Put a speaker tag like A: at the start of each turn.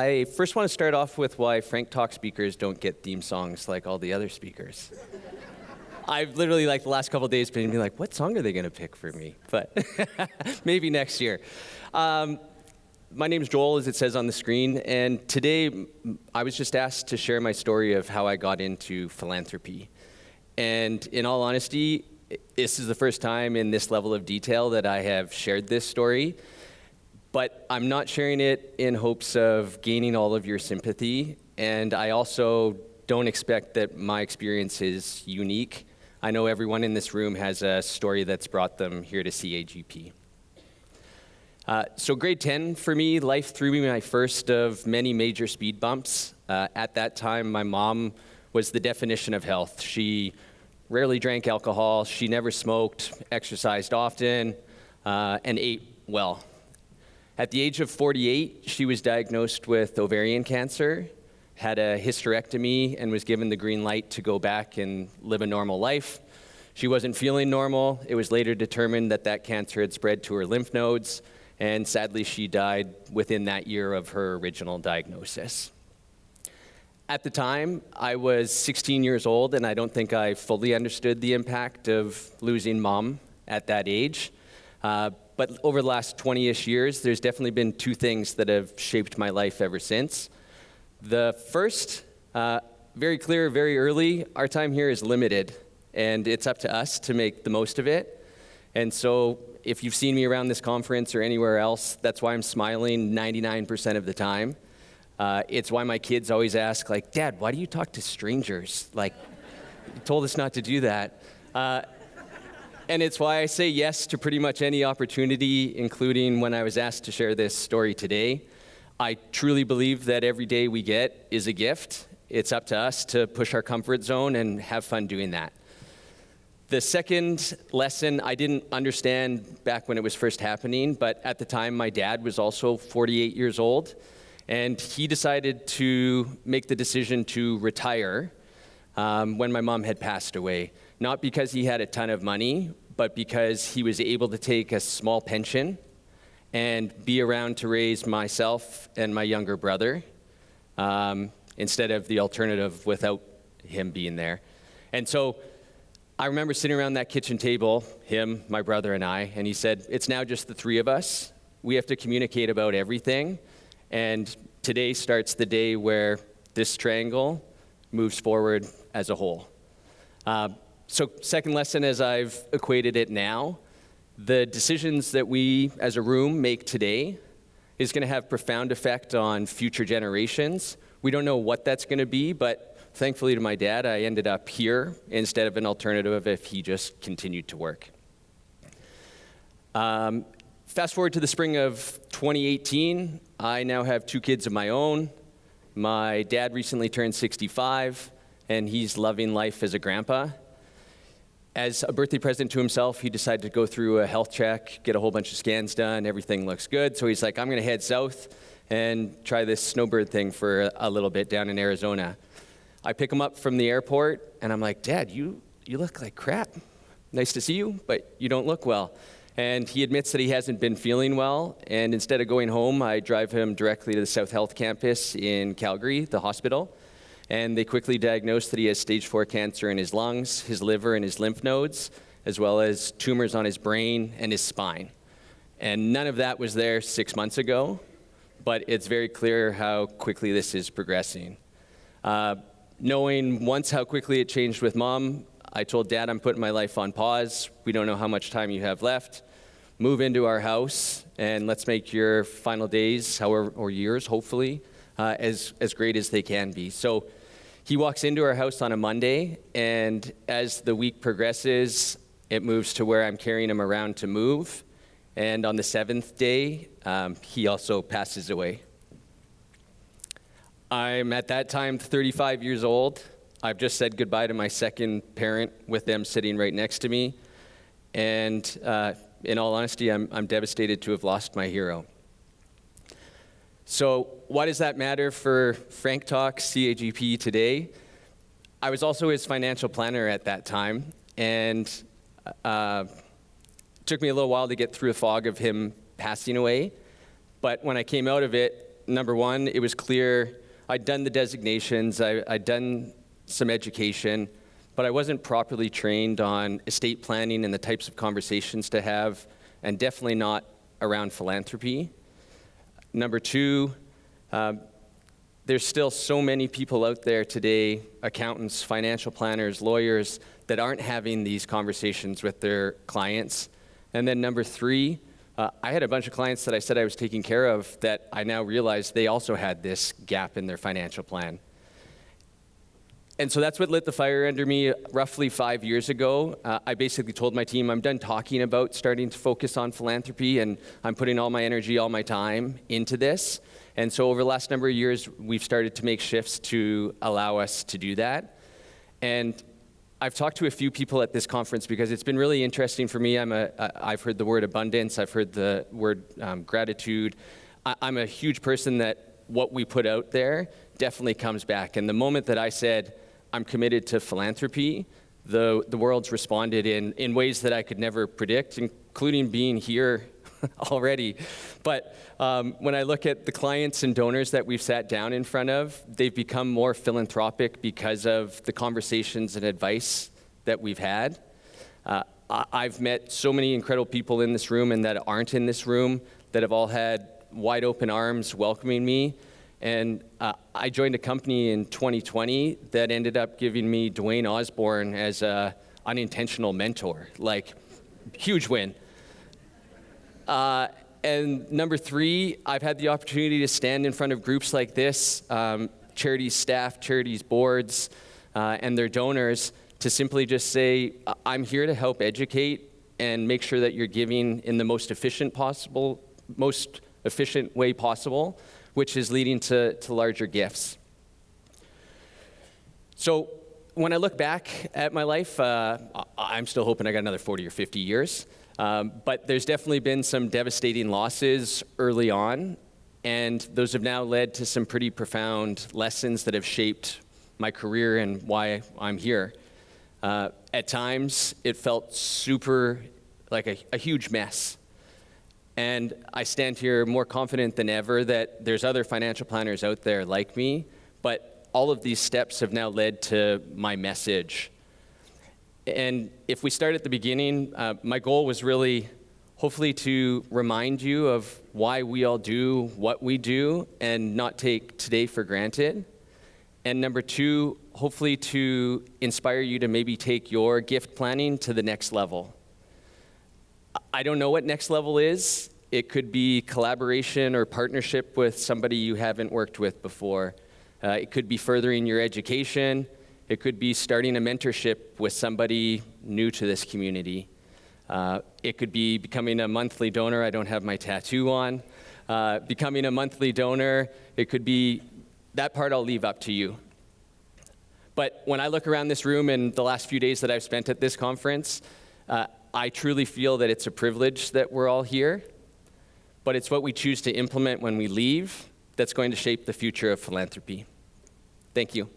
A: I first want to start off with why Frank Talk speakers don't get theme songs like all the other speakers. I've literally, like, the last couple of days been like, what song are they going to pick for me? But maybe next year. My name's Joel, as it says on the screen, and today I was just asked to share my story of how I got into philanthropy. And in all honesty, this is the first time in this level of detail that I have shared this story, but I'm not sharing it in hopes of gaining all of your sympathy, and I also don't expect that my experience is unique. I know everyone in this room has a story that's brought them here to CAGP. So grade 10 for me, life threw me my first of many major speed bumps. At that time, my mom was the definition of health. She rarely drank alcohol, she never smoked, exercised often, and ate well. At the age of 48, she was diagnosed with ovarian cancer, had a hysterectomy, and was given the green light to go back and live a normal life. She wasn't feeling normal. It was later determined that that cancer had spread to her lymph nodes, and sadly she died within that year of her original diagnosis. At the time, I was 16 years old, and I don't think I fully understood the impact of losing mom at that age. But over the last 20-ish years, there's definitely been two things that have shaped my life ever since. The first, very clear, very early, our time here is limited, and it's up to us to make the most of it. And so if you've seen me around this conference or anywhere else, that's why I'm smiling 99% of the time. It's why my kids always ask, like, Dad, why do you talk to strangers? Like, you told us not to do that. And it's why I say yes to pretty much any opportunity, including when I was asked to share this story today. I truly believe that every day we get is a gift. It's up to us to push our comfort zone and have fun doing that. The second lesson I didn't understand back when it was first happening, but at the time my dad was also 48 years old, and he decided to make the decision to retire when my mom had passed away. Not because he had a ton of money, but because he was able to take a small pension and be around to raise myself and my younger brother instead of the alternative without him being there. And so I remember sitting around that kitchen table, him, my brother, and I, and he said, it's now just the three of us. We have to communicate about everything, and today starts the day where this triangle moves forward as a whole. So second lesson, as I've equated it now, the decisions that we as a room make today is going to have profound effect on future generations. We don't know what that's going to be, but thankfully to my dad, I ended up here instead of an alternative if he just continued to work. Fast forward to the spring of 2018, I now have two kids of my own. My dad recently turned 65, and he's loving life as a grandpa. As a birthday present to himself, he decided to go through a health check, get a whole bunch of scans done, everything looks good. So he's like, I'm gonna head south and try this snowbird thing for a little bit down in Arizona. I pick him up from the airport, and I'm like, Dad, you look like crap. Nice to see you, but you don't look well. And he admits that he hasn't been feeling well, and instead of going home, I drive him directly to the South Health campus in Calgary, the hospital. And they quickly diagnosed that he has stage 4 cancer in his lungs, his liver, and his lymph nodes, as well as tumors on his brain and his spine. And none of that was there 6 months ago, but it's very clear how quickly this is progressing. Knowing once how quickly it changed with Mom, I told Dad I'm putting my life on pause. We don't know how much time you have left. Move into our house, and let's make your final days, or years, hopefully, as great as they can be. So he walks into our house on a Monday, and as the week progresses, it moves to where I'm carrying him around to move. And on the 7th day, he also passes away. I'm at that time 35 years old. I've just said goodbye to my second parent with them sitting right next to me. And in all honesty, I'm devastated to have lost my hero. So why does that matter for Frank Talk CAGP today? I was also his financial planner at that time, and it took me a little while to get through the fog of him passing away. But when I came out of it, number one, it was clear I'd done the designations, I'd done some education, but I wasn't properly trained on estate planning and the types of conversations to have, and definitely not around philanthropy. Number two, there's still so many people out there today, accountants, financial planners, lawyers, that aren't having these conversations with their clients. And then number three, I had a bunch of clients that I said I was taking care of that I now realize they also had this gap in their financial plan. And so that's what lit the fire under me roughly 5 years ago. I basically told my team, I'm done talking about starting to focus on philanthropy, and I'm putting all my energy, all my time into this. And so over the last number of years, we've started to make shifts to allow us to do that. And I've talked to a few people at this conference because it's been really interesting for me. I've heard the word abundance, I've heard the word gratitude. I'm a huge person that what we put out there definitely comes back. And the moment that I said, I'm committed to philanthropy, the world's responded in ways that I could never predict, including being here already. But when I look at the clients and donors that we've sat down in front of, they've become more philanthropic because of the conversations and advice that we've had. I've met so many incredible people in this room and that aren't in this room that have all had wide open arms welcoming me. And I joined a company in 2020 that ended up giving me Dwayne Osborne as an unintentional mentor. Like, huge win. And number three, I've had the opportunity to stand in front of groups like this, charities staff, charities boards, and their donors, to simply just say, I'm here to help educate and make sure that you're giving in the most efficient way possible, which is leading to larger gifts. So when I look back at my life, I'm still hoping I got another 40 or 50 years. But there's definitely been some devastating losses early on, and those have now led to some pretty profound lessons that have shaped my career and why I'm here. At times, it felt super like a huge mess. And I stand here more confident than ever that there's other financial planners out there like me, but all of these steps have now led to my message. And if we start at the beginning, my goal was really hopefully to remind you of why we all do what we do and not take today for granted. And number two, hopefully to inspire you to maybe take your gift planning to the next level. I don't know what next level is. It could be collaboration or partnership with somebody you haven't worked with before. It could be furthering your education. It could be starting a mentorship with somebody new to this community. It could be becoming a monthly donor. I don't have my tattoo on. Becoming a monthly donor. It could be, that part I'll leave up to you. But when I look around this room and the last few days that I've spent at this conference, I truly feel that it's a privilege that we're all here, but it's what we choose to implement when we leave that's going to shape the future of philanthropy. Thank you.